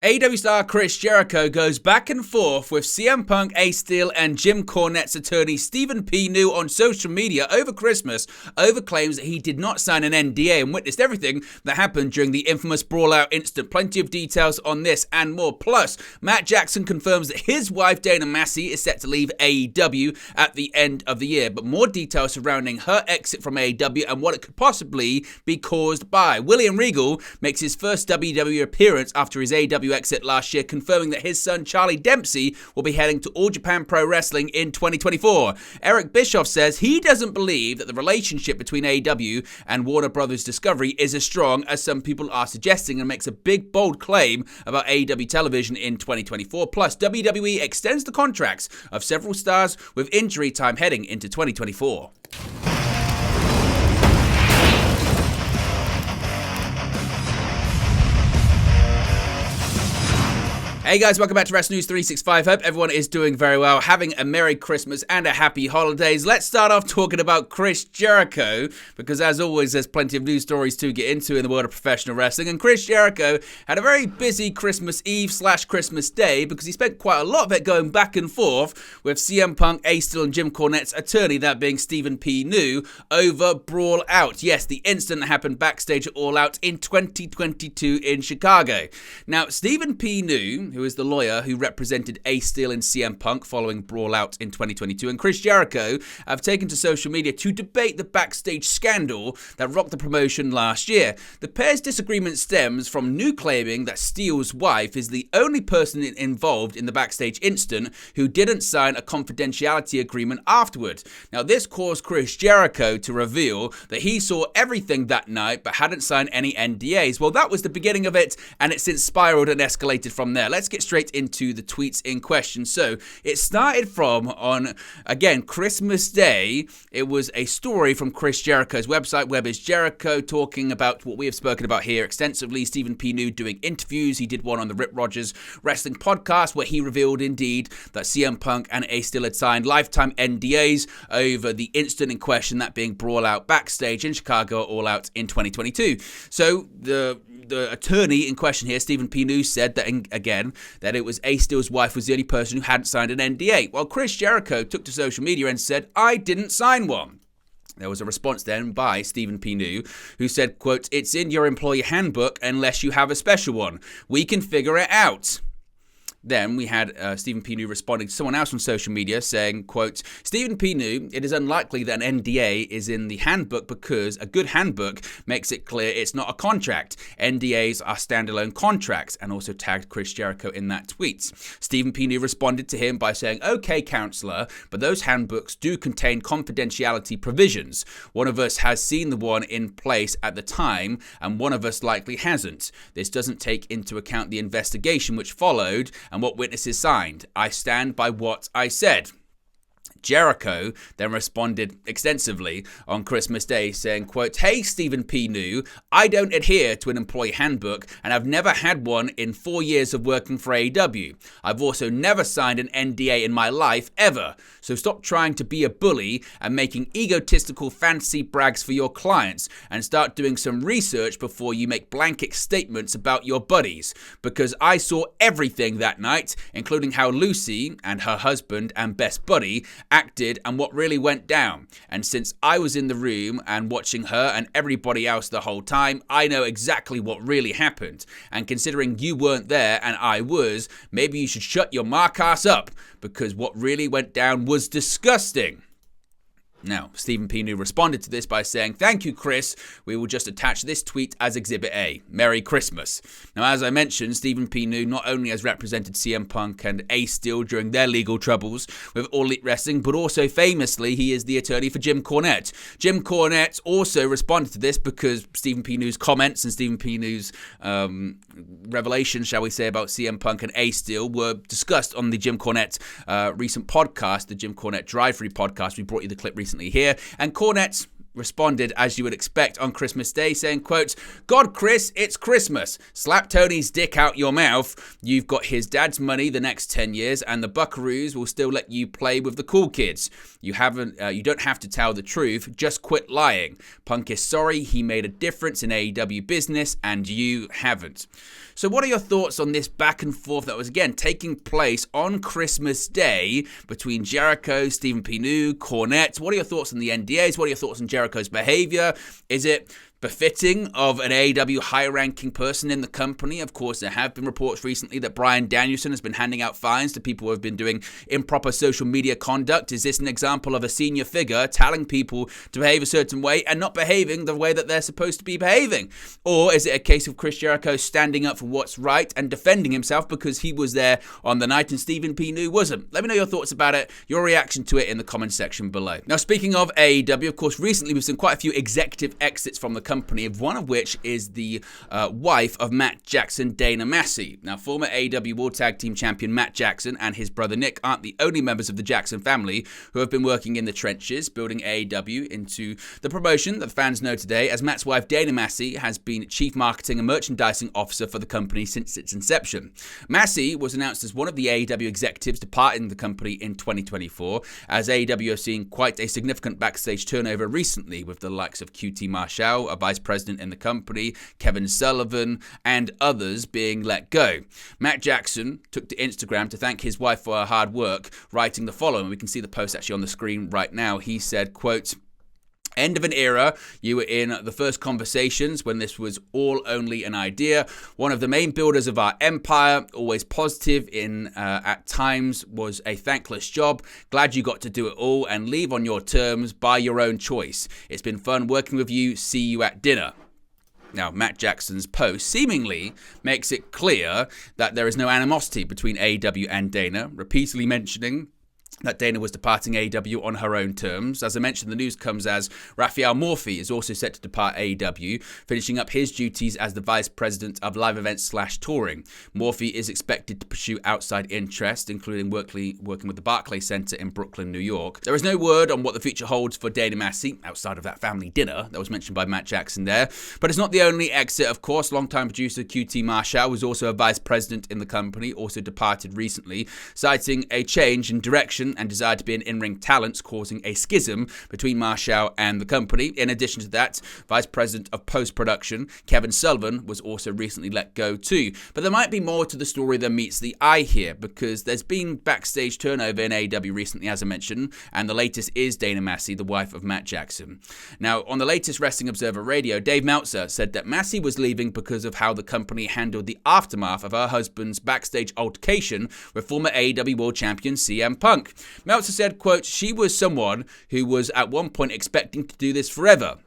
AEW star Chris Jericho goes back and forth with CM Punk, Ace Steel, and Jim Cornette's attorney Stephen P. New on social media over Christmas over claims that he did not sign an NDA and witnessed everything that happened during the infamous Brawl Out incident. Plenty of details on this and more. Plus, Matt Jackson confirms that his wife Dana Massey is set to leave AEW at the end of the year, but more details surrounding her exit from AEW and what it could possibly be caused by. William Regal makes his first WWE appearance after his AEW exit last year, confirming that his son Charlie Dempsey will be heading to All Japan Pro Wrestling in 2024. Eric Bischoff says he doesn't believe that the relationship between AEW and Warner Brothers Discovery is as strong as some people are suggesting, and makes a big, bold claim about AEW television in 2024. Plus, WWE extends the contracts of several stars with injury time heading into 2024. Hey guys, welcome back to Wrestling News 365. Hope everyone is doing very well, having a Merry Christmas and a Happy Holidays. Let's start off talking about Chris Jericho, because as always, there's plenty of news stories to get into in the world of professional wrestling. And Chris Jericho had a very busy Christmas Eve / Christmas Day, because he spent quite a lot of it going back and forth with CM Punk, Ace Steel, and Jim Cornette's attorney, that being Stephen P. New, over Brawl Out. Yes, the incident that happened backstage at All Out in 2022 in Chicago. Now, Stephen P. New, who is the lawyer who represented Ace Steel and CM Punk following Brawl Out in 2022, and Chris Jericho have taken to social media to debate the backstage scandal that rocked the promotion last year. The pair's disagreement stems from New claiming that Steel's wife is the only person involved in the backstage incident who didn't sign a confidentiality agreement afterward. Now, this caused Chris Jericho to reveal that he saw everything that night but hadn't signed any NDAs. Well, that was the beginning of it, and it's since spiraled and escalated from there. Let's get straight into the tweets in question. So it started from again, Christmas Day. It was a story from Chris Jericho's website, Web is Jericho, talking about what we have spoken about here extensively. Stephen P. New doing interviews. He did one on the Rip Rogers Wrestling podcast where he revealed indeed that CM Punk and Ace Steel had signed lifetime NDAs over the incident in question, that being Brawl Out backstage in Chicago All Out in 2022. So the attorney in question here, Stephen P. New, said that, again, that it was Ace Steel's wife was the only person who hadn't signed an NDA. Well, Chris Jericho took to social media and said, "I didn't sign one." There was a response then by Stephen P. New, who said, quote, "It's in your employee handbook unless you have a special one. We can figure it out." Then we had Stephen P. New responding to someone else on social media saying, quote, "Stephen P. New, it is unlikely that an NDA is in the handbook because a good handbook makes it clear it's not a contract. NDAs are standalone contracts," and also tagged Chris Jericho in that tweet. Stephen P. New responded to him by saying, "Okay, counselor, but those handbooks do contain confidentiality provisions. One of us has seen the one in place at the time, and one of us likely hasn't. This doesn't take into account the investigation which followed and what witnesses signed. I stand by what I said." Jericho then responded extensively on Christmas Day saying, quote, "Hey, Stephen P. New, I don't adhere to an employee handbook and I've never had one in 4 years of working for AEW. I've also never signed an NDA in my life, ever. So stop trying to be a bully and making egotistical fantasy brags for your clients and start doing some research before you make blanket statements about your buddies. Because I saw everything that night, including how Lucy and her husband and best buddy acted and what really went down. And since I was in the room and watching her and everybody else the whole time, I know exactly what really happened. And considering you weren't there and I was, maybe you should shut your mark ass up, because what really went down was disgusting." Now, Stephen P. New responded to this by saying, "Thank you, Chris. We will just attach this tweet as Exhibit A. Merry Christmas." Now, as I mentioned, Stephen P. New not only has represented CM Punk and Ace Steel during their legal troubles with All Elite Wrestling, but also famously, he is the attorney for Jim Cornette. Jim Cornette also responded to this because Stephen P. New's comments and Stephen P. New's revelations, shall we say, about CM Punk and Ace Steel were discussed on the Jim Cornette recent podcast, the Jim Cornette Drive-Thru podcast. We brought you the clip recently here, and Cornette responded as you would expect on Christmas Day, saying, quote, "God, Chris, it's Christmas. Slap Tony's dick out your mouth. You've got his dad's money the next 10 years and the Buckaroos will still let you play with the cool kids. You don't have to tell the truth. Just quit lying. Punk is sorry. He made a difference in AEW business and you haven't." So what are your thoughts on this back and forth that was, again, taking place on Christmas Day between Jericho, Stephen Pinu, Cornette? What are your thoughts on the NDAs? What are your thoughts on Jericho's behavior? Is it befitting of an AEW high-ranking person in the company? Of course, there have been reports recently that Bryan Danielson has been handing out fines to people who have been doing improper social media conduct. Is this an example of a senior figure telling people to behave a certain way and not behaving the way that they're supposed to be behaving? Or is it a case of Chris Jericho standing up for what's right and defending himself because he was there on the night and Stephen Pinu wasn't? Let me know your thoughts about it, your reaction to it in the comment section below. Now, speaking of AEW, of course, recently we've seen quite a few executive exits from the company, one of which is the wife of Matt Jackson, Dana Massey. Now, former AEW World Tag Team Champion Matt Jackson and his brother Nick aren't the only members of the Jackson family who have been working in the trenches, building AEW into the promotion that fans know today, as Matt's wife Dana Massey has been Chief Marketing and Merchandising Officer for the company since its inception. Massey was announced as one of the AEW executives departing the company in 2024, as AEW have seen quite a significant backstage turnover recently, with the likes of QT Marshall, a vice president in the company, Kevin Sullivan, and others being let go. Matt Jackson took to Instagram to thank his wife for her hard work, writing the following. We can see the post actually on the screen right now. He said, quote, "End of an era. You were in the first conversations when this was all only an idea. One of the main builders of our empire, always positive in at times, was a thankless job. Glad you got to do it all and leave on your terms by your own choice. It's been fun working with you. See you at dinner." Now, Matt Jackson's post seemingly makes it clear that there is no animosity between AEW and Dana, repeatedly mentioning that Dana was departing AEW on her own terms. As I mentioned, the news comes as Raphael Morphy is also set to depart AEW, finishing up his duties as the Vice President of Live Events / Touring. Morphy is expected to pursue outside interest, including working with the Barclays Center in Brooklyn, New York. There is no word on what the future holds for Dana Massey, outside of that family dinner that was mentioned by Matt Jackson there. But it's not the only exit, of course. Longtime producer QT Marshall was also a Vice President in the company, also departed recently, citing a change in direction and desire to be an in-ring talent, causing a schism between Marshall and the company. In addition to that, Vice President of Post-Production Kevin Sullivan was also recently let go too. But there might be more to the story than meets the eye here, because there's been backstage turnover in AEW recently, as I mentioned, and the latest is Dana Massey, the wife of Matt Jackson. Now, on the latest Wrestling Observer Radio, Dave Meltzer said that Massey was leaving because of how the company handled the aftermath of her husband's backstage altercation with former AEW World Champion CM Punk. Meltzer said, quote, "She was someone who was at one point expecting to do this forever.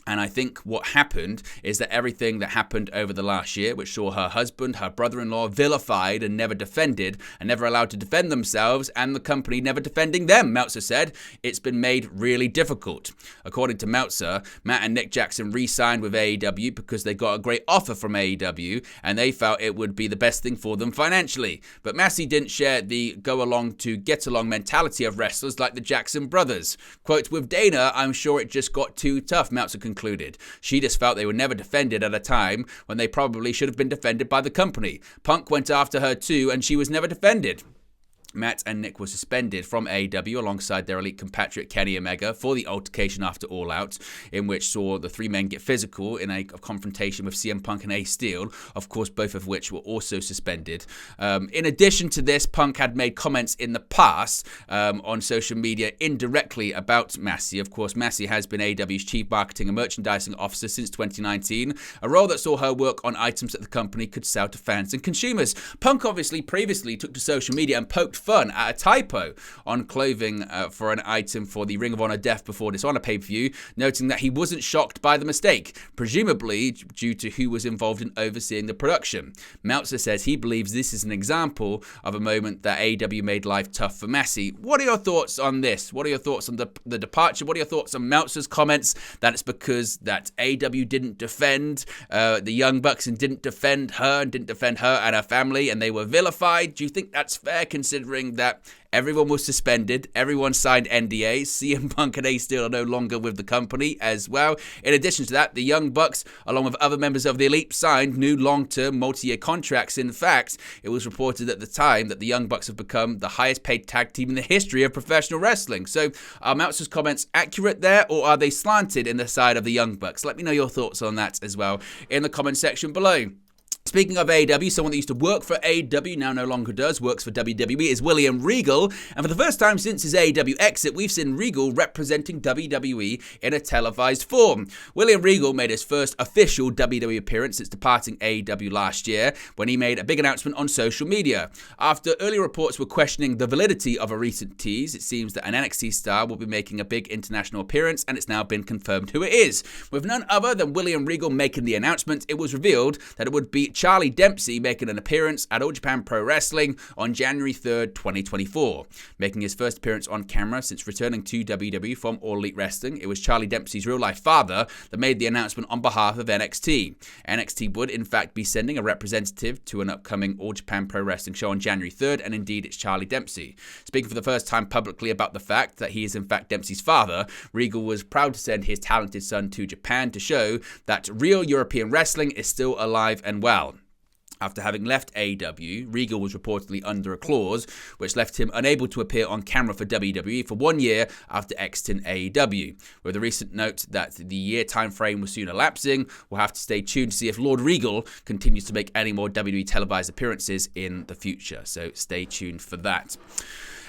And I think what happened is that everything that happened over the last year, which saw her husband, her brother-in-law vilified and never defended and never allowed to defend themselves, and the company never defending them," Meltzer said, "it's been made really difficult." According to Meltzer, Matt and Nick Jackson re-signed with AEW because they got a great offer from AEW and they felt it would be the best thing for them financially. But Massey didn't share the go-along to get-along mentality of wrestlers like the Jackson brothers. Quote, "With Dana, I'm sure it just got too tough," Meltzer concluded. "She just felt they were never defended at a time when they probably should have been defended by the company. Punk went after her too, and she was never defended." Matt and Nick were suspended from AEW alongside their elite compatriot Kenny Omega for the altercation after All Out, in which saw the three men get physical in a confrontation with CM Punk and Ace Steel, of course, both of which were also suspended. In addition to this, Punk had made comments in the past on social media indirectly about Massey. Of course, Massey has been AEW's Chief Marketing and Merchandising Officer since 2019, a role that saw her work on items that the company could sell to fans and consumers. Punk obviously previously took to social media and poked fun at a typo on clothing for an item for the Ring of Honor Death Before Dishonor pay-per-view, noting that he wasn't shocked by the mistake, presumably due to who was involved in overseeing the production. Meltzer says he believes this is an example of a moment that AEW made life tough for Massey. What are your thoughts on this? What are your thoughts on the departure? What are your thoughts on Meltzer's comments that it's because that AEW didn't defend the Young Bucks and didn't defend her and her family and they were vilified? Do you think that's fair considering considering that everyone was suspended, everyone signed NDAs, CM Punk and Ace Steel are no longer with the company as well. In addition to that, the Young Bucks, along with other members of the Elite, signed new long-term multi-year contracts. In fact, it was reported at the time that the Young Bucks have become the highest paid tag team in the history of professional wrestling. So are Meltzer's comments accurate there, or are they slanted in the side of the Young Bucks? Let me know your thoughts on that as well in the comment section below. Speaking of AEW, someone that used to work for AEW, now no longer does, works for WWE, is William Regal. And for the first time since his AEW exit, we've seen Regal representing WWE in a televised form. William Regal made his first official WWE appearance since departing AEW last year, when he made a big announcement on social media. After early reports were questioning the validity of a recent tease, it seems that an NXT star will be making a big international appearance, and it's now been confirmed who it is. With none other than William Regal making the announcement, it was revealed that it would be Charlie Dempsey making an appearance at All Japan Pro Wrestling on January 3rd, 2024. Making his first appearance on camera since returning to WWE from All Elite Wrestling, it was Charlie Dempsey's real-life father that made the announcement on behalf of NXT. NXT would, in fact, be sending a representative to an upcoming All Japan Pro Wrestling show on January 3rd, and indeed it's Charlie Dempsey. Speaking for the first time publicly about the fact that he is in fact Dempsey's father, Regal was proud to send his talented son to Japan to show that real European wrestling is still alive and well. After having left AEW, Regal was reportedly under a clause which left him unable to appear on camera for WWE for 1 year after exiting AEW. With a recent note that the year time frame was soon elapsing, we'll have to stay tuned to see if Lord Regal continues to make any more WWE televised appearances in the future. So stay tuned for that.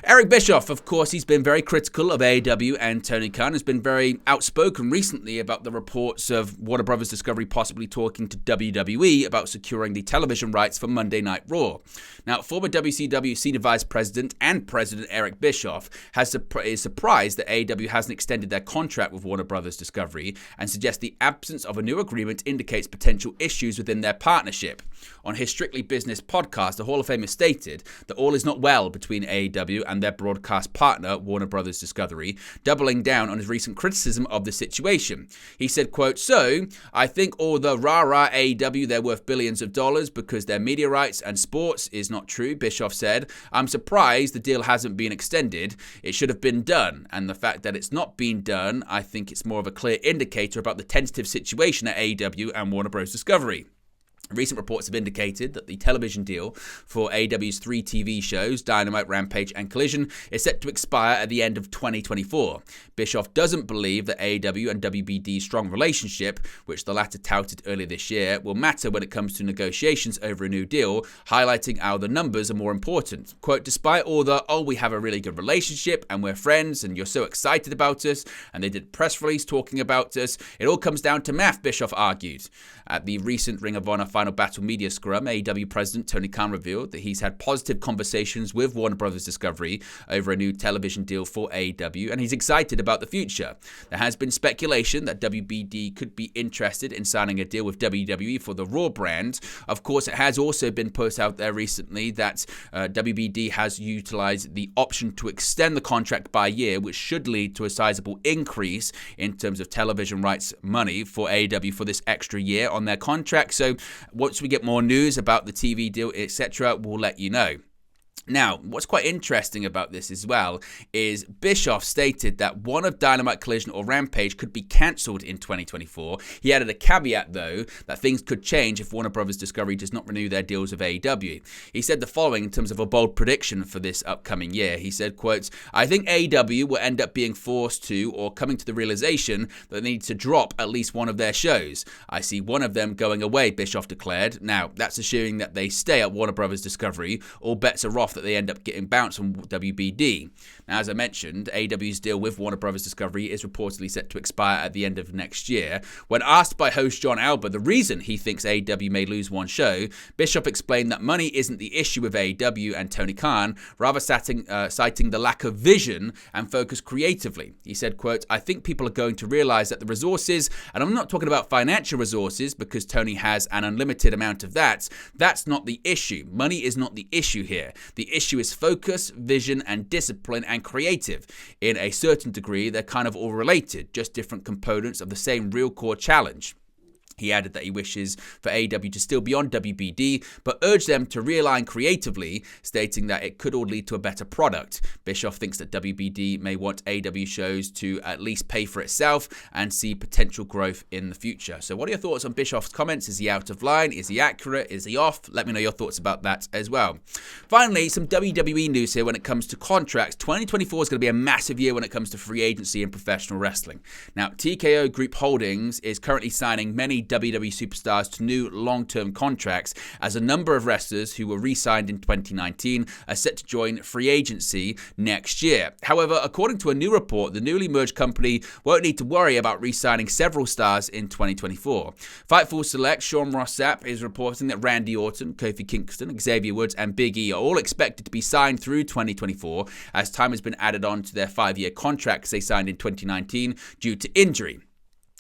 Eric Bischoff, of course, he's been very critical of AEW and Tony Khan, has been very outspoken recently about the reports of Warner Brothers Discovery possibly talking to WWE about securing the television rights for Monday Night Raw. Now, former WCW Senior Vice President and President Eric Bischoff is surprised that AEW hasn't extended their contract with Warner Brothers Discovery and suggests the absence of a new agreement indicates potential issues within their partnership. On his Strictly Business podcast, the Hall of Famer stated that all is not well between AEW and their broadcast partner, Warner Brothers Discovery, doubling down on his recent criticism of the situation. He said, quote, "So, I think all the rah-rah AEW, they're worth billions of dollars because their media rights and sports is not true," Bischoff said. "I'm surprised the deal hasn't been extended. It should have been done. And the fact that it's not been done, I think it's more of a clear indicator about the tentative situation at AEW and Warner Bros. Discovery." Recent reports have indicated that the television deal for AEW's 3 TV shows, Dynamite, Rampage, and Collision, is set to expire at the end of 2024. Bischoff doesn't believe that AEW and WBD's strong relationship, which the latter touted earlier this year, will matter when it comes to negotiations over a new deal, highlighting how the numbers are more important. Quote, "Despite all the, oh, we have a really good relationship and we're friends and you're so excited about us, and they did a press release talking about us, it all comes down to math," Bischoff argued. At the recent Ring of Honor Final Battle Media Scrum, AEW President Tony Khan revealed that he's had positive conversations with Warner Brothers Discovery over a new television deal for AEW, and he's excited about the future. There has been speculation that WBD could be interested in signing a deal with WWE for the Raw brand. Of course, it has also been put out there recently that WBD has utilized the option to extend the contract by a year, which should lead to a sizable increase in terms of television rights money for AEW for this extra year on their contract. So once we get more news about the TV deal, etc., we'll let you know. Now, what's quite interesting about this as well is Bischoff stated that one of Dynamite, Collision, or Rampage could be cancelled in 2024. He added a caveat, though, that things could change if Warner Brothers Discovery does not renew their deals with AEW. He said the following in terms of a bold prediction for this upcoming year. He said, quote, "I think AEW will end up being forced to or coming to the realization that they need to drop at least one of their shows. I see one of them going away," Bischoff declared. Now, that's assuming that they stay at Warner Brothers Discovery. All bets are off that they end up getting bounced from WBD. Now, as I mentioned, AEW's deal with Warner Brothers Discovery is reportedly set to expire at the end of next year. When asked by host John Alba the reason he thinks AEW may lose one show, Bischoff explained that money isn't the issue with AEW and Tony Khan, rather citing the lack of vision and focus creatively. He said, quote, "I think people are going to realize that the resources, and I'm not talking about financial resources because Tony has an unlimited amount of that, that's not the issue. Money is not the issue here. The issue is focus, vision, and discipline and creative. In a certain degree, they're kind of all related, just different components of the same real core challenge." He added that he wishes for AEW to still be on WBD, but urged them to realign creatively, stating that it could all lead to a better product. Bischoff thinks that WBD may want AEW shows to at least pay for itself and see potential growth in the future. So what are your thoughts on Bischoff's comments? Is he out of line? Is he accurate? Is he off? Let me know your thoughts about that as well. Finally, some WWE news here when it comes to contracts. 2024 is going to be a massive year when it comes to free agency and professional wrestling. Now, TKO Group Holdings is currently signing many WWE superstars to new long-term contracts, as a number of wrestlers who were re-signed in 2019 are set to join free agency next year. However, according to a new report, the newly merged company won't need to worry about re-signing several stars in 2024. Fightful Select Sean Ross Sapp is reporting that Randy Orton, Kofi Kingston, Xavier Woods and Big E are all expected to be signed through 2024, as time has been added on to their 5-year contracts they signed in 2019 due to injury.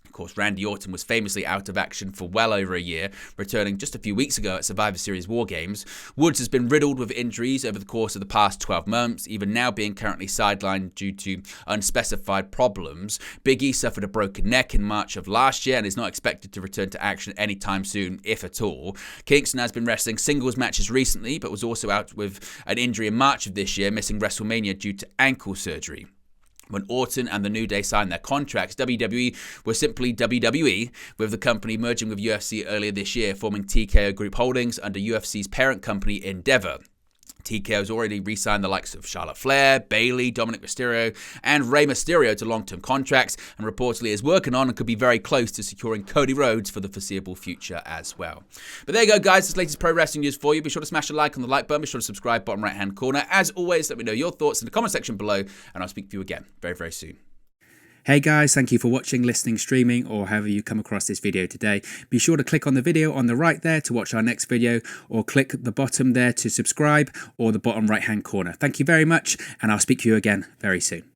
Of course, Randy Orton was famously out of action for well over a year, returning just a few weeks ago at Survivor Series War Games. Woods has been riddled with injuries over the course of the past 12 months, even now being currently sidelined due to unspecified problems. Big E suffered a broken neck in March of last year and is not expected to return to action anytime soon, if at all. Kingston has been wrestling singles matches recently, but was also out with an injury in March of this year, missing WrestleMania due to ankle surgery. When Orton and the New Day signed their contracts, WWE were simply WWE, with the company merging with UFC earlier this year, forming TKO Group Holdings under UFC's parent company Endeavor. TKO has already re-signed the likes of Charlotte Flair, Bayley, Dominic Mysterio, and Rey Mysterio to long-term contracts, and reportedly is working on and could be very close to securing Cody Rhodes for the foreseeable future as well. But there you go, guys. This latest pro wrestling news for you. Be sure to smash a like on the like button. Be sure to subscribe, bottom right-hand corner. As always, let me know your thoughts in the comment section below, and I'll speak to you again very, very soon. Hey guys, thank you for watching, listening, streaming, or however you come across this video today. Be sure to click on the video on the right there to watch our next video, or click the bottom there to subscribe, or the bottom right hand corner. Thank you very much, and I'll speak to you again very soon.